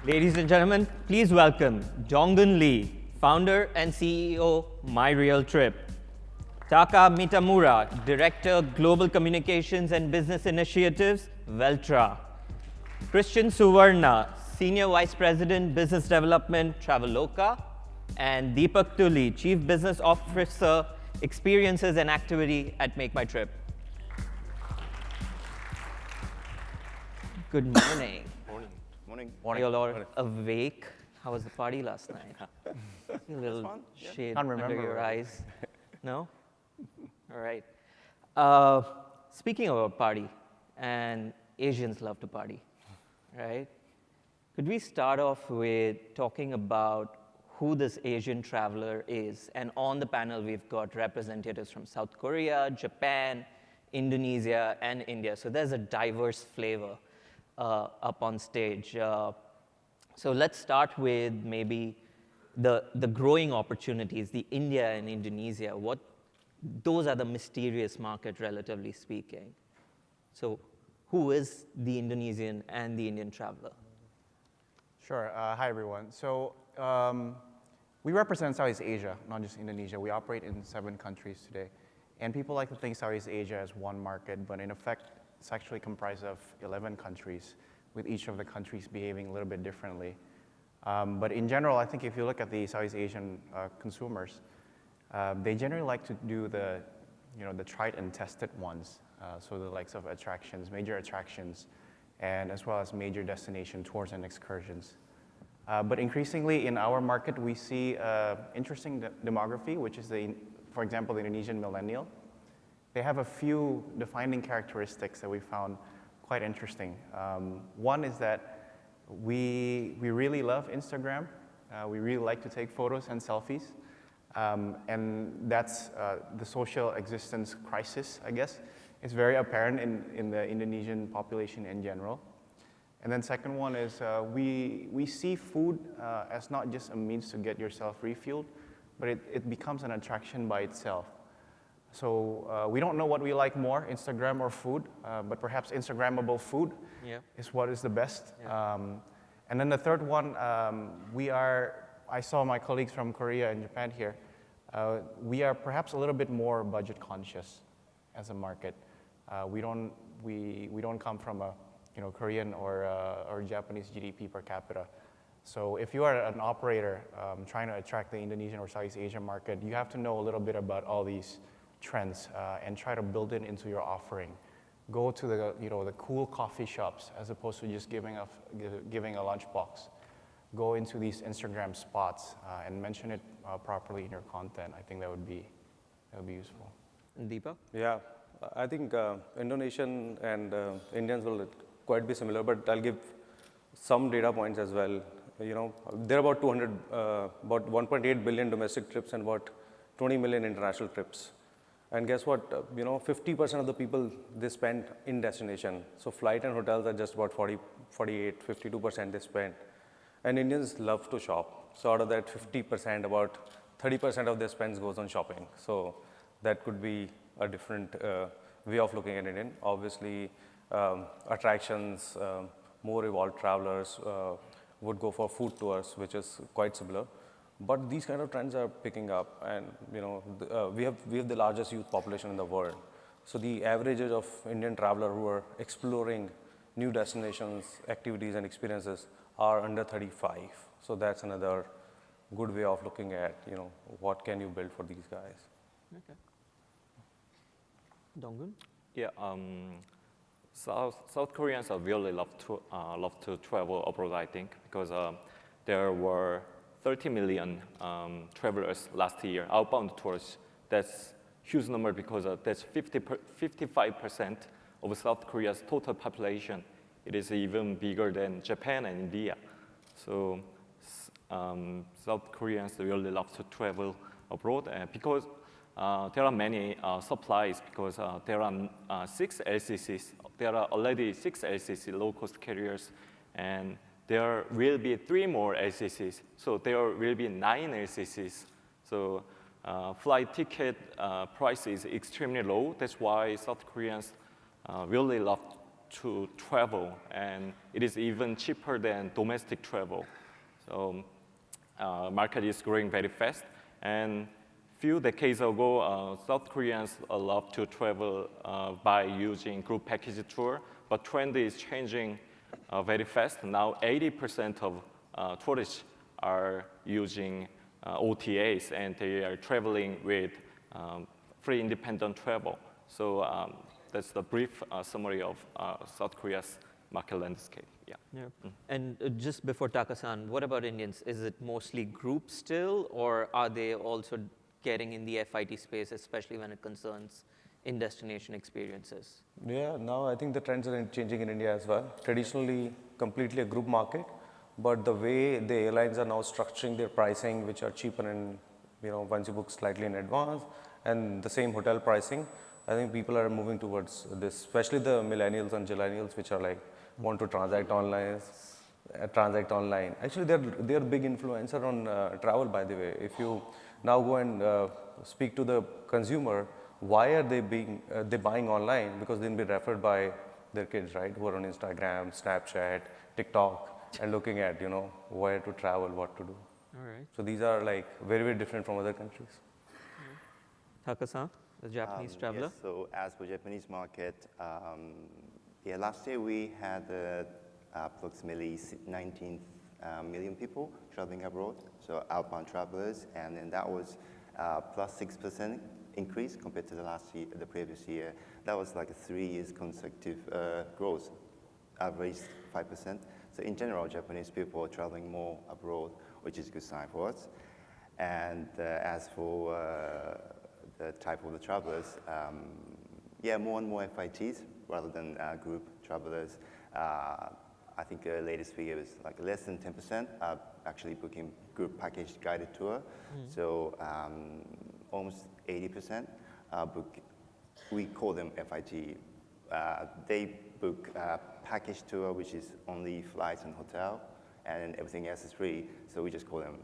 Ladies and gentlemen, please welcome Donggun Lee, founder and CEO, MyRealTrip. Taka Mitamura, Director, Global Communications and Business Initiatives, Veltra. Christian Suwarna, Senior Vice President, Business Development, Traveloka. And Deepak Tuli, Chief Business Officer, Experiences and Activity at Make My Trip. Good morning. Morning. Are you all awake? How was the party last night? A little shade under your eyes. No? All right. Speaking of a party, and Asians love to party, right? Could we start off with talking about who this Asian traveler is? And on the panel, we've got representatives from South Korea, Japan, Indonesia, and India. So there's a diverse flavor up on stage. So let's start with maybe the growing opportunities, the India and Indonesia. Those are the mysterious market, relatively speaking. So who is the Indonesian and the Indian traveler? Sure. Hi, everyone. So we represent Southeast Asia, not just Indonesia. We operate in 7 countries today. And people like to think Southeast Asia as one market, but in effect, it's actually comprised of 11 countries, with each of the countries behaving a little bit differently. But in general, I think if you look at the Southeast Asian consumers, they generally like to do the tried and tested ones. So the likes of major attractions, and as well as major destination tours and excursions. But increasingly in our market, we see interesting demography, which is, for example, the Indonesian millennial. They have a few defining characteristics that we found quite interesting. One is that we really love Instagram. We really like to take photos and selfies. And that's the social existence crisis, I guess. It's very apparent in the Indonesian population in general. And then second one is we see food as not just a means to get yourself refueled, but it becomes an attraction by itself. So we don't know what we like more, Instagram or food, but perhaps Instagrammable food is what is the best. Yeah. And then the third one, I saw my colleagues from Korea and Japan here, we are perhaps a little bit more budget conscious as a market. We don't come from a Korean or Japanese GDP per capita. So if you are an operator trying to attract the Indonesian or Southeast Asian market, you have to know a little bit about all these trends and try to build it into your offering. Go to the cool coffee shops as opposed to just giving a lunchbox. Go into these Instagram spots and mention it properly in your content. I think that would be useful. Deepak? Yeah, I think Indonesian and Indians will quite be similar, but I'll give some data points as well. There are about 1.8 billion domestic trips and about 20 million international trips. And guess what? 50% of the people, they spend in destination. So flight and hotels are just about 48, 52% they spend. And Indians love to shop. So out of that 50%, about 30% of their spends goes on shopping. So that could be a different way of looking at it. Obviously, attractions, more evolved travelers would go for food tours, which is quite similar. But these kind of trends are picking up, and we have the largest youth population in the world. So the average age of Indian traveler who are exploring new destinations, activities, and experiences are under 35. So that's another good way of looking at what can you build for these guys. Okay. Donggun? Yeah. South Koreans are really love to travel abroad, I think, because there were 30 million travelers last year, outbound tourists. That's huge number because that's 55% of South Korea's total population. It is even bigger than Japan and India. So South Koreans really love to travel abroad because there are many supplies, because there are 6 LCCs. There are already 6 LCC low-cost carriers, and there will be 3 more LCCs. So there will be 9 LCCs. So flight ticket price is extremely low. That's why South Koreans really love to travel, and it is even cheaper than domestic travel. So market is growing very fast. And few decades ago, South Koreans love to travel by using group package tour, but trend is changing very fast. Now 80% of tourists are using OTAs, and they are traveling with free independent travel. So that's the brief summary of South Korea's market landscape. Yeah. Yeah. And just before Taka-san, what about Indians? Is it mostly group still, or are they also getting in the FIT space, especially when it concerns in-destination experiences? Yeah, now I think the trends are changing in India as well. Traditionally, completely a group market, but the way the airlines are now structuring their pricing, which are cheaper and once you book slightly in advance, and the same hotel pricing, I think people are moving towards this, especially the millennials and millennials, which are like want to transact online. Actually, they're big influencer on travel, by the way. If you now go and speak to the consumer, why are they buying online? Because they'll be referred by their kids, right? Who are on Instagram, Snapchat, TikTok, and looking at where to travel, what to do. All right. So these are like very, very different from other countries. Taka-san, the Japanese traveler? Yes, so as for Japanese market, last year we had approximately 19 million people traveling abroad, so outbound travelers, and then that was plus 6% increase compared to the previous year. That was like a 3 years consecutive growth, average 5%. So in general, Japanese people are traveling more abroad, which is a good sign for us. And as for the type of the travelers, more and more FITs rather than group travelers. I think the latest figure is like less than 10% are actually booking group package guided tour. So almost 80% book, we call them FIT. They book a package tour, which is only flights and hotel, and everything else is free. So we just call them,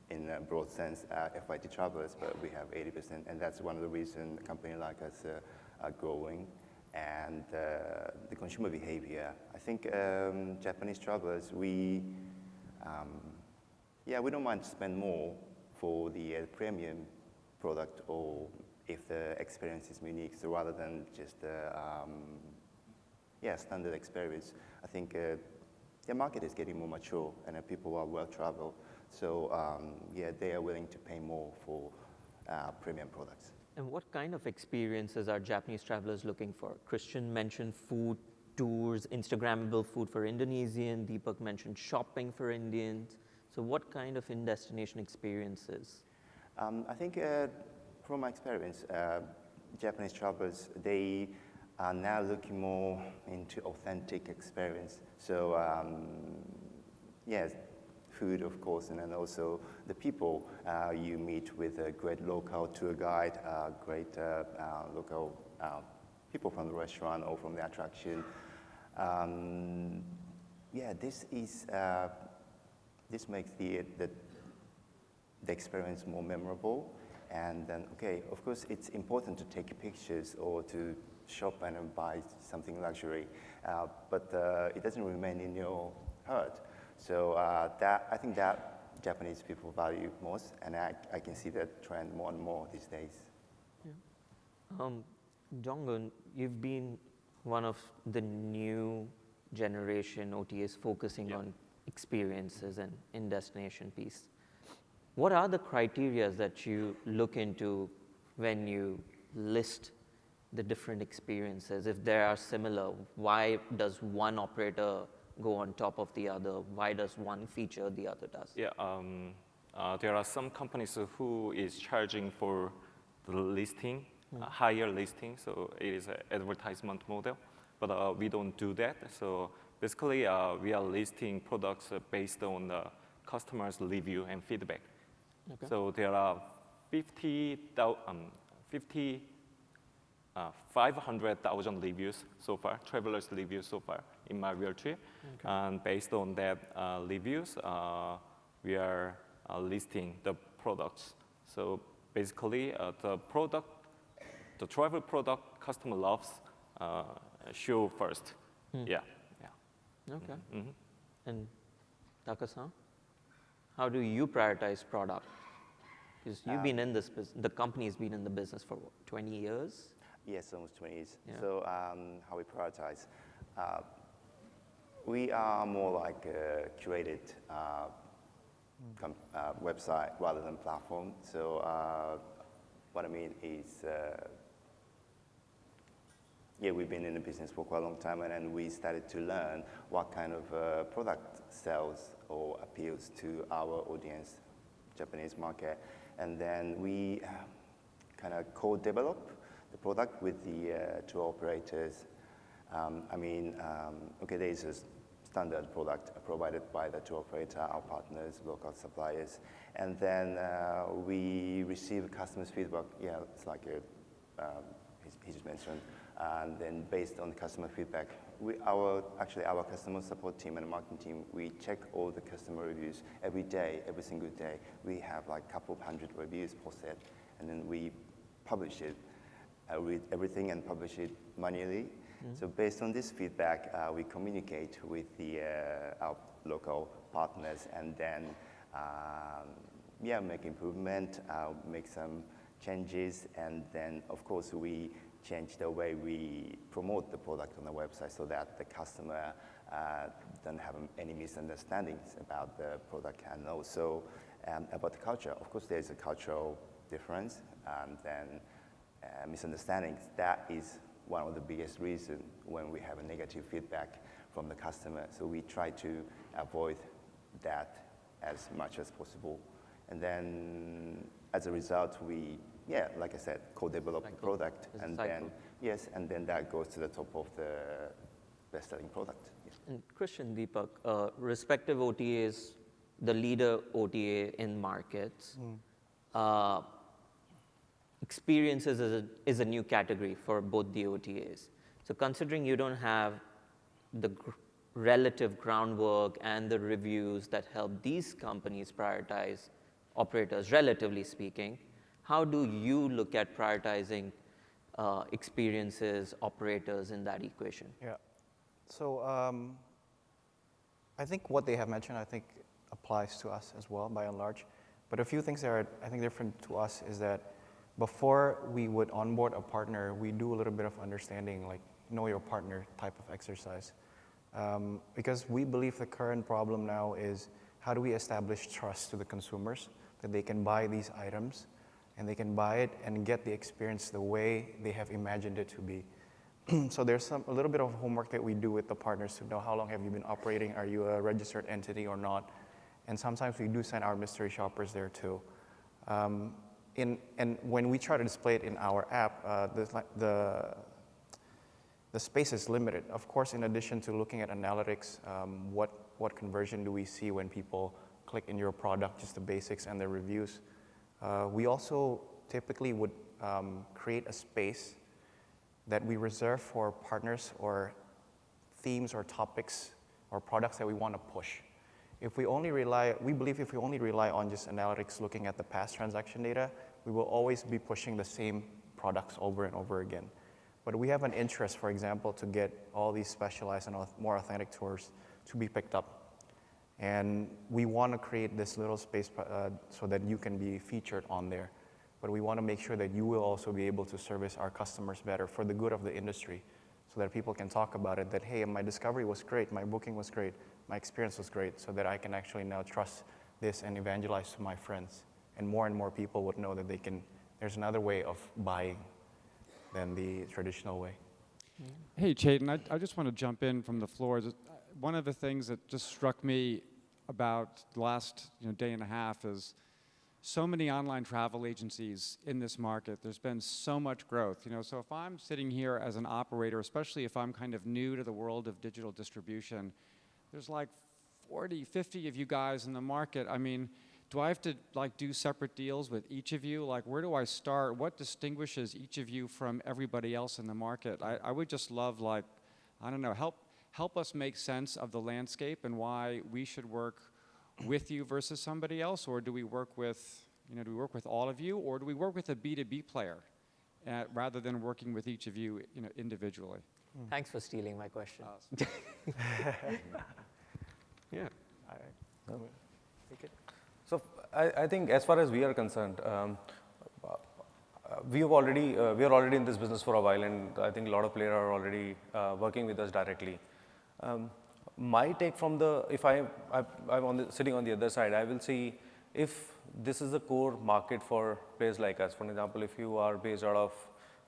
in a broad sense, FIT travelers, but we have 80%, and that's one of the reasons a company like us are growing. And the consumer behavior, I think Japanese travelers, we don't mind to spend more for the premium product, or if the experience is unique, so rather than just standard experience. I think the market is getting more mature, and people are well-traveled. So they are willing to pay more for premium products. And what kind of experiences are Japanese travelers looking for? Christian mentioned food tours, Instagrammable food for Indonesian. Deepak mentioned shopping for Indians. So what kind of in-destination experiences? I think from my experience, Japanese travelers, they are now looking more into authentic experience. So food, of course, and then also the people. You meet with a great local tour guide, great local people from the restaurant or from the attraction. This makes the experience more memorable. And then, of course, it's important to take pictures or to shop and buy something luxury, but it doesn't remain in your heart. So I think that Japanese people value most, and I can see that trend more and more these days. Yeah. Donggun, you've been one of the new generation OTAs focusing on experiences and in-destination piece. What are the criteria that you look into when you list the different experiences? If they are similar, why does one operator go on top of the other? Why does one feature the other does? Yeah, there are some companies who is charging for the listing, higher listing, so it is an advertisement model, but we don't do that. So basically, we are listing products based on the customer's review and feedback. Okay. So there are 500,000 reviews so far, travelers' reviews so far in MyRealTrip. Okay. And based on that reviews, we are listing the products. So basically, the travel product customer loves, shoe first. Yeah, yeah. Okay. And Taka-san, how do you prioritize product? Because you've been in this business, the company's been in the business for what, 20 years? Yes, almost 20 years. Yeah. So how we prioritize? We are more like a curated website rather than platform. So what I mean is, yeah, we've been in the business for quite a long time, and then we started to learn what kind of product sells or appeals to our audience, Japanese market. And then we kind of co-develop the product with the tour operators. Okay, there is a standard product provided by the tour operator, our partners, local suppliers. And then we receive customers' feedback. Yeah, it's like he just mentioned. And then based on the customer feedback, our customer support team and marketing team, we check all the customer reviews every day, every single day. We have like a couple of hundred reviews posted, and then we publish it, read everything and publish it manually. So based on this feedback, we communicate with our local partners, and then make improvement, make some changes, and then of course we change the way we promote the product on the website so that the customer don't have any misunderstandings about the product, and also about the culture. Of course, there's a cultural difference, and then misunderstandings. That is one of the biggest reasons when we have a negative feedback from the customer. So we try to avoid that as much as possible. And then as a result, we, like I said, co-develop the product. And then that goes to the top of the best-selling product. Yes. And Christian, Deepak, respective OTAs, the leader OTA in markets, experiences is a new category for both the OTAs. So considering you don't have the relative groundwork and the reviews that help these companies prioritize operators, relatively speaking, how do you look at prioritizing experiences, operators in that equation? Yeah. So I think what they have mentioned, applies to us as well, by and large. But a few things that are, I think, different to us is that before we would onboard a partner, we do a little bit of understanding, like know your partner type of exercise. Because we believe the current problem now is how do we establish trust to the consumers that they can buy these items and they can buy it and get the experience the way they have imagined it to be. So there's a little bit of homework that we do with the partners to know how long have you been operating, are you a registered entity or not? And sometimes we do send our mystery shoppers there too. And when we try to display it in our app, the space is limited. Of course, in addition to looking at analytics, what conversion do we see when people click in your product, just the basics and the reviews. We also typically would create a space that we reserve for partners or themes or topics or products that we want to push. We believe if we only rely on just analytics looking at the past transaction data, we will always be pushing the same products over and over again. But we have an interest, for example, to get all these specialized and more authentic tours to be picked up. And we want to create this little space so that you can be featured on there. But we want to make sure that you will also be able to service our customers better for the good of the industry, so that people can talk about it, that, hey, my discovery was great, my booking was great, my experience was great, so that I can actually now trust this and evangelize to my friends. And more people would know that there's another way of buying than the traditional way. Hey, Chetan, I just want to jump in from the floor. One of the things that just struck me about the last day and a half is so many online travel agencies in this market. There's been so much growth. So if I'm sitting here as an operator, especially if I'm kind of new to the world of digital distribution, there's like 40, 50 of you guys in the market. I mean, do I have to do separate deals with each of you? Where do I start? What distinguishes each of you from everybody else in the market? I would just love, I don't know, help us make sense of the landscape and why we should work with you versus somebody else, or do we work with all of you, or do we work with a B2B player rather than working with each of you, individually. Thanks for stealing my question. Yeah. So I think as far as we are concerned, we are already in this business for a while, and I think a lot of players are already working with us directly. My take from if I'm sitting on the other side, I will see if this is a core market for players like us. For example, if you are based out of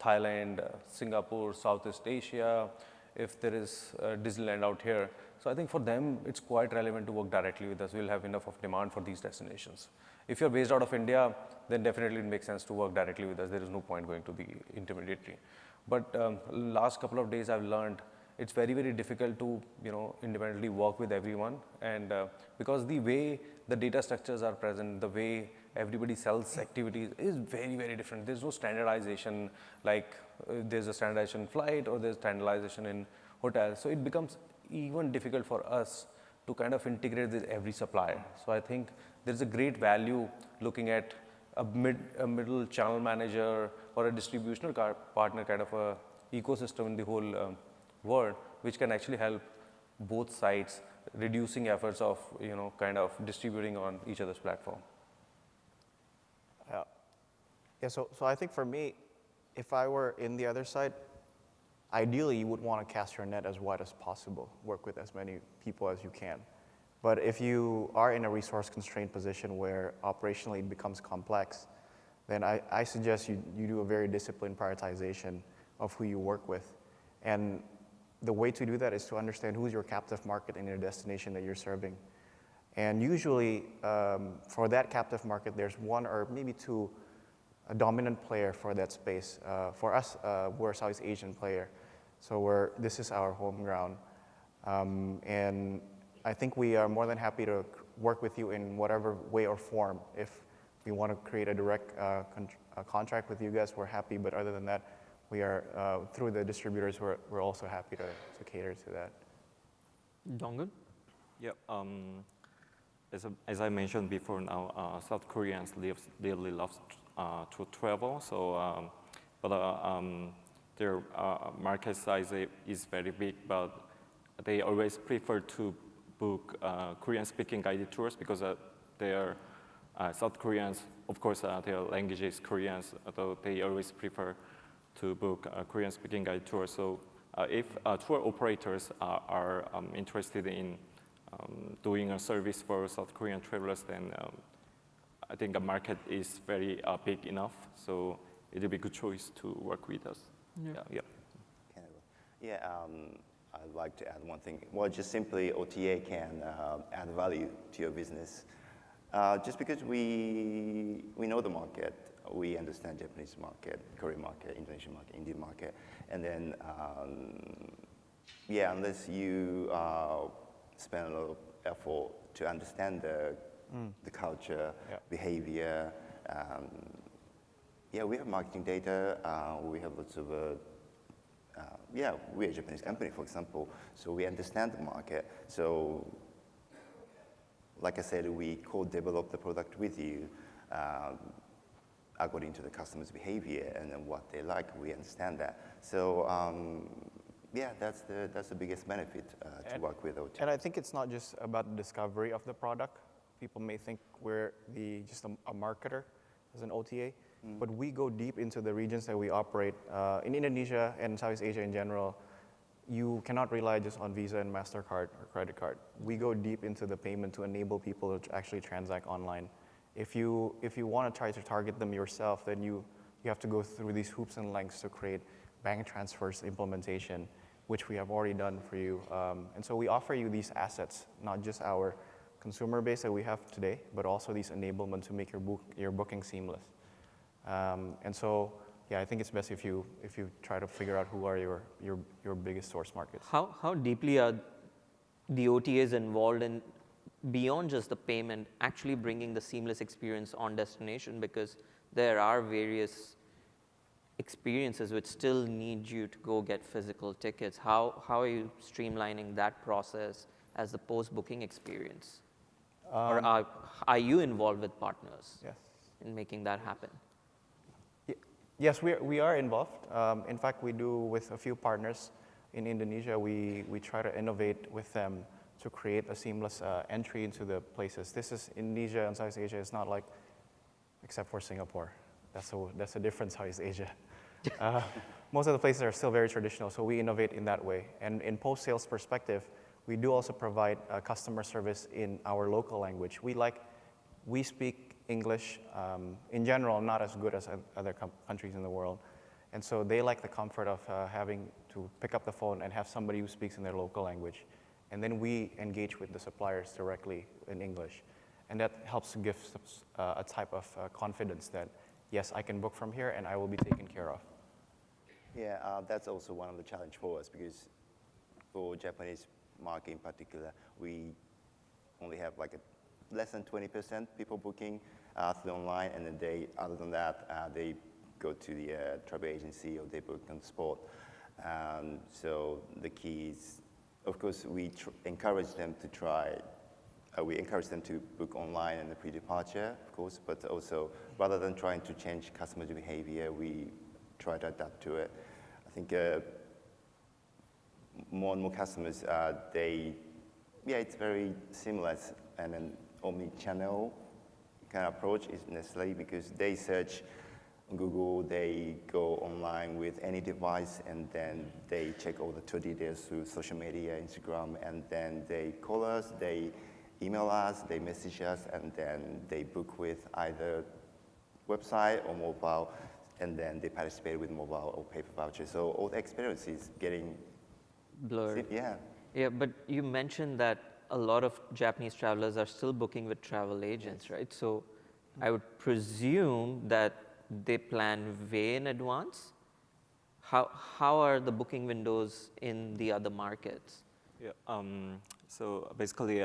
Thailand, Singapore, Southeast Asia, if there is Disneyland out here. So I think for them, it's quite relevant to work directly with us. We'll have enough of demand for these destinations. If you're based out of India, then definitely it makes sense to work directly with us. There is no point going to the intermediary. But last couple of days, I've learned it's very, very difficult to independently work with everyone, and because the way the data structures are present, the way everybody sells activities is very, very different. There's no standardization, like there's a standardization flight or there's standardization in hotels. So it becomes even difficult for us to kind of integrate with every supplier. So I think there's a great value looking at a middle channel manager or a distributional partner kind of a ecosystem in the whole world, which can actually help both sides, reducing efforts of kind of distributing on each other's platform. Yeah, so I think for me, if I were in the other side, ideally you would want to cast your net as wide as possible, work with as many people as you can. But if you are in a resource constrained position where operationally it becomes complex, then I suggest you do a very disciplined prioritization of who you work with. And the way to do that is to understand who's your captive market in your destination that you're serving. And usually for that captive market, there's one or maybe two a dominant player for that space. For us, we're a Southeast Asian player, so this is our home ground. And I think we are more than happy to work with you in whatever way or form. If we want to create a direct contract with you guys, we're happy, but other than that, we are, through the distributors, we're also happy to cater to that. Donggun? Yep. As I mentioned before, now South Koreans really love to travel. So, their market size is very big, but they always prefer to book Korean-speaking guided tours because they are South Koreans. Of course, their language is Korean, although they always prefer to book Korean-speaking guided tours. So, if tour operators are interested in doing a service for South Korean travelers, then I think the market is very big enough, so it'll be a good choice to work with us. Yeah. I'd like to add one thing. Well, just simply OTA can add value to your business. Just because we know the market, we understand Japanese market, Korean market, Indonesian market, Indian market, and then unless you spend a lot of effort to understand the culture, behavior. We have marketing data. We have lots of, we're a Japanese company, for example, so we understand the market. So, like I said, we co-develop the product with you according to the customer's behavior and then what they like. We understand that. So, that's the biggest benefit to work with OTA. And I think it's not just about the discovery of the product. People may think we're just a marketer as an OTA, but we go deep into the regions that we operate. In Indonesia and Southeast Asia in general, you cannot rely just on Visa and MasterCard or credit card. We go deep into the payment to enable people to actually transact online. If you want to try to target them yourself, then you have to go through these hoops and lengths to create bank transfers implementation, which we have already done for you. And so we offer you these assets, not just our consumer base that we have today, but also these enablement to make your booking seamless. And so, I think it's best if you try to figure out who are your biggest source markets. How deeply are the OTAs involved in, beyond just the payment, actually bringing the seamless experience on destination? Because there are various experiences which still need you to go get physical tickets. How are you streamlining that process as the post-booking experience? Or are you involved with partners in making that happen? Yes, we are involved. In fact, we do with a few partners in Indonesia. We try to innovate with them to create a seamless entry into the places. This is Indonesia and Southeast Asia. It's not like, except for Singapore. That's a different Southeast Asia. Most of the places are still very traditional, so we innovate in that way. And in post-sales perspective, we do also provide customer service in our local language. We speak English in general, not as good as other countries in the world. And so they like the comfort of having to pick up the phone and have somebody who speaks in their local language. And then we engage with the suppliers directly in English. And that helps give a type of confidence that, yes, I can book from here and I will be taken care of. Yeah, that's also one of the challenge for us, because for Japanese market in particular, we only have like less than 20% people booking through online, and then other than that, they go to the travel agency or they book on the spot. So the key is, of course, we encourage them to try. We encourage them to book online and the pre-departure, of course, but also rather than trying to change customer behavior, we try to adapt to it. I think more and more customers, it's very seamless, and an omni-channel kind of approach is necessary, because they search on Google, they go online with any device, and then they check all the tour details through social media, Instagram, and then they call us, they email us, they message us, and then they book with either website or mobile, and then they participate with mobile or paper voucher. So all the experience is getting blurred. Yeah. Yeah, but you mentioned that a lot of Japanese travelers are still booking with travel agents, right? So I would presume that they plan way in advance. How are the booking windows in the other markets? Yeah, so basically,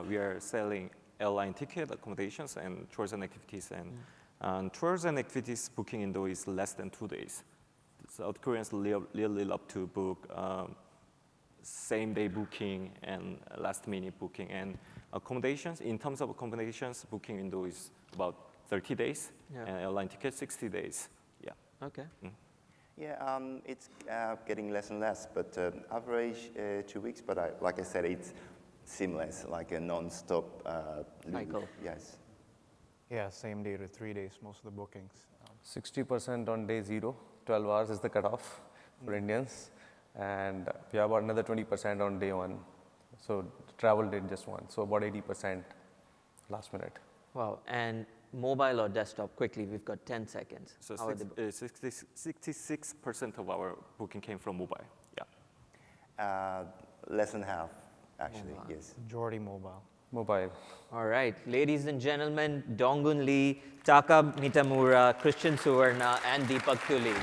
we are selling airline ticket, accommodations, and tours and activities. And tours and activities booking window is less than 2 days. South Koreans really love to book same-day booking and last-minute booking. And accommodations, in terms of accommodations, booking window is about 30 days, Yeah. and airline ticket 60 days. Yeah. Okay. Yeah, it's getting less and less, but average 2 weeks. But like I said, it's seamless, like a non-stop Cycle. Yes. Yeah, same day to 3 days, most of the bookings. 60% on day 0, 12 hours is the cutoff for Indians. And we have about another 20% on day 1. So travel date just 1. So about 80% last minute. Wow. And mobile or desktop, quickly, we've got 10 seconds. So How are they 66% of our booking came from mobile. Yeah. Less than half, actually, Mobile. yes. Majority mobile. Mobile. All right, ladies and gentlemen, Donggun Lee, Taka Mitamura, Christian Suwarna, and Deepak Tuli.